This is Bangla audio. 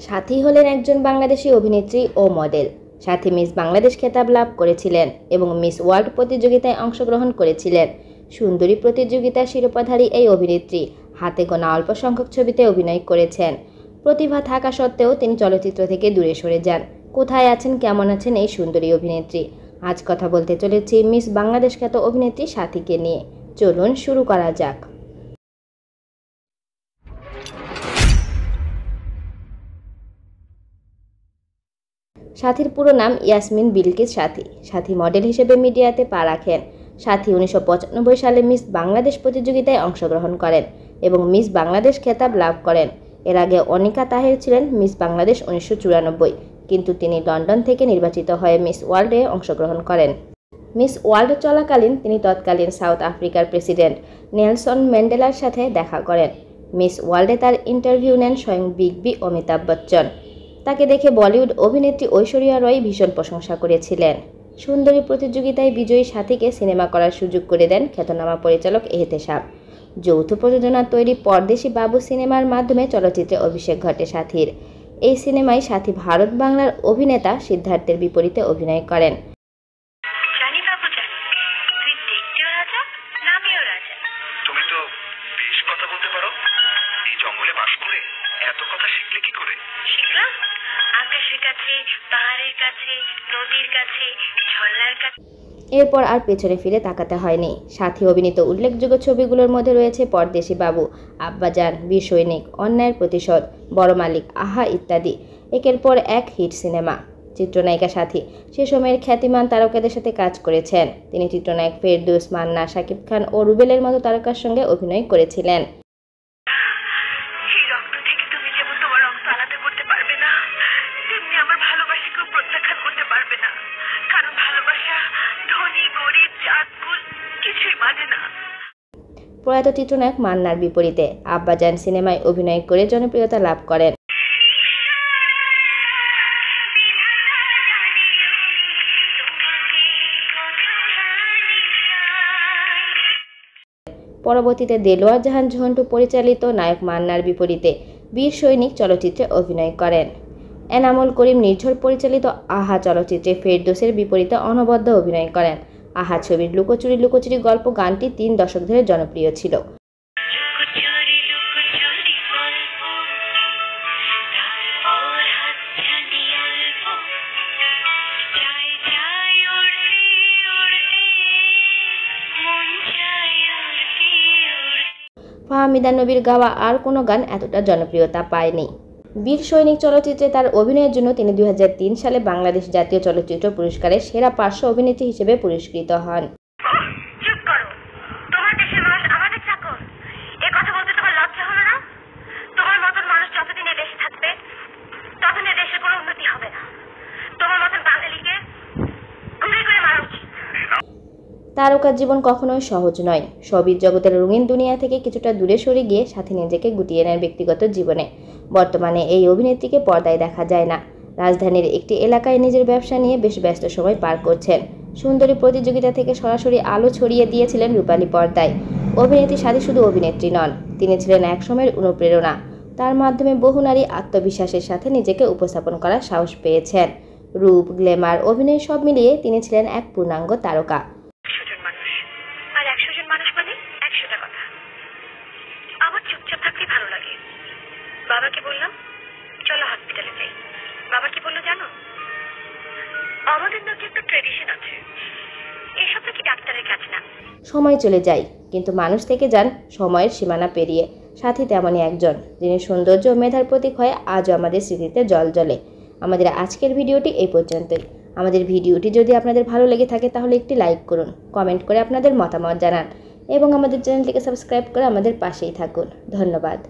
সাথী হলেন একজন বাংলাদেশি অভিনেত্রী ও মডেল। সাথী মিস বাংলাদেশ খেতাব লাভ করেছিলেন এবং মিস ওয়ার্ল্ড প্রতিযোগিতায় অংশগ্রহণ করেছিলেন। সুন্দরী প্রতিযোগিতার শিরোপাধারী এই অভিনেত্রী হাতে গোনা অল্প সংখ্যক ছবিতে অভিনয় করেছেন। প্রতিভা থাকা সত্ত্বেও তিনি চলচ্চিত্র থেকে দূরে সরে যান। কোথায় আছেন, কেমন আছেন এই সুন্দরী অভিনেত্রী? আজ কথা বলতে চলেছি মিস বাংলাদেশ খ্যাত অভিনেত্রী সাথীকে নিয়ে। চলুন শুরু করা যাক। সাথীর পুরো নাম ইয়াসমিন বিলকিস সাথী। সাথী মডেল হিসেবে মিডিয়াতে পা রাখেন। সাথী 1995 সালে মিস বাংলাদেশ প্রতিযোগিতায় অংশগ্রহণ করেন এবং মিস বাংলাদেশ খেতাব লাভ করেন। এর আগে অনিকা তাহের ছিলেন মিস বাংলাদেশ 1994, কিন্তু তিনি লন্ডন থেকে নির্বাচিত হয়ে মিস ওয়ার্ল্ডে অংশগ্রহণ করেন। মিস ওয়ার্ল্ড চলাকালীন তিনি তৎকালীন সাউথ আফ্রিকার প্রেসিডেন্ট নেলসন ম্যান্ডেলার সাথে দেখা করেন। মিস ওয়ার্ল্ডে তার ইন্টারভিউ নেন স্বয়ং বিগ বি অমিতাভ বচ্চন। তাকে দেখে বলিউড অভিনেত্রী ঐশ্বরিয়া রয় ভীষণ প্রশংসা করেছিলেন। সুন্দরী প্রতিযোগিতায় বিজয়ী সাথীকে সিনেমা করার সুযোগ করে দেন খ্যাতনামা পরিচালক এহতেশাম। যৌথ প্রযোজনার তৈরি পরদেশি বাবু সিনেমার মাধ্যমে চলচ্চিত্রে অভিষেক ঘটে সাথীর। এই সিনেমায় সাথী ভারত বাংলার অভিনেতা সিদ্ধার্থের বিপরীতে অভিনয় করেন। এরপর আর পেছনে ফিরে তাকাতে হয়নি। সাথী অভিনীত উল্লেখযোগ্য ছবিগুলোর মধ্যে রয়েছে পরদেশি বাবু, আব্বাজান, বীর সৈনিক, অন্যায়ের প্রতিশোধ, বড় মালিক, আহা ইত্যাদি। একের পর এক হিট সিনেমা। চিত্রনায়িকা সাথী সে সময়ের খ্যাতিমান তারকাদের সাথে কাজ করেছেন। তিনি চিত্রনায়ক ফেরদৌস, মান্না, শাকিব খান ও রুবেলের মতো তারকার সঙ্গে অভিনয় করেছিলেন। প্রয়াত চিত্রনায়ক মান্নার বিপরীতে আব্বাজান সিনেমায় অভিনয় করে জনপ্রিয়তা লাভ করেন। পরবর্তীতে দেলোয়ার জাহান ঝন্টু পরিচালিত নায়ক মান্নার বিপরীতে বীর সৈনিক চলচ্চিত্রে অভিনয় করেন। এনামুল করিম নির্ঝর পরিচালিত আহা চলচ্চিত্রে ফেরদৌসের বিপরীতে অনবদ্য অভিনয় করেন। আহা ছবির লুকোচুরি লুকোচুরি গল্প গানটি 3 দশক ধরে জনপ্রিয় ছিল। ফাহমিদা নবীর গাওয়া আর কোনো গান এতটা জনপ্রিয়তা পায়নি। বীর সৈনিক চলচ্চিত্রে তার অভিনয়ের জন্য তিনি 2003 সালে বাংলাদেশ জাতীয় চলচ্চিত্র পুরস্কারের সেরা পার্শ্ব অভিনেত্রী হিসেবে পুরস্কৃত হন। তারকার জীবন কখনোই সহজ নয়। শোবিজ জগতের রঙিন দুনিয়া থেকে কিছুটা দূরে সরে গিয়ে সাথী নিজেকে গুটিয়ে নেন ব্যক্তিগত জীবনে। বর্তমানে এই অভিনেত্রীকে পর্দায় দেখা যায় না। রাজধানীর একটি এলাকায় নিজের ব্যবসা নিয়ে বেশ ব্যস্ত সময় পার করছেন। সুন্দরী প্রতিযোগিতা থেকে সরাসরি আলো ছড়িয়ে দিয়েছিলেন রূপালী পর্দায়। অভিনেত্রী সাথী শুধু অভিনেত্রী নন, তিনি ছিলেন এক সময়ের অনুপ্রেরণা। তার মাধ্যমে বহু নারী আত্মবিশ্বাসের সাথে নিজেকে উপস্থাপন করার সাহস পেয়েছেন। রূপ, গ্ল্যামার, অভিনয় সব মিলিয়ে তিনি ছিলেন এক পূর্ণাঙ্গ তারকা। বাবাকে বললাম চলো হসপিটালে যাই। বাবা কি বললো জানো? আমাদের নাকি একটা ট্রেডিশন আছে, এসব নাকি ডাক্তারের কাজ না। সময় চলে যায়, কিন্তু মানুষ থেকে যান সময়ের সীমানা পেরিয়ে। সাথী তেমনই একজন, যিনি সৌন্দর্য ও মেধার প্রতীক হয়ে আজও আমাদের স্মৃতিতে জ্বলে। আমাদের আজকের ভিডিওটি এই পর্যন্তই। আমাদের ভিডিওটি যদি আপনাদের ভালো লেগে থাকে তাহলে একটি লাইক করুন, কমেন্ট করে আপনাদের মতামত জানান এবং আমাদের চ্যানেলটিকে সাবস্ক্রাইব করে আমাদের পাশেই থাকুন। ধন্যবাদ।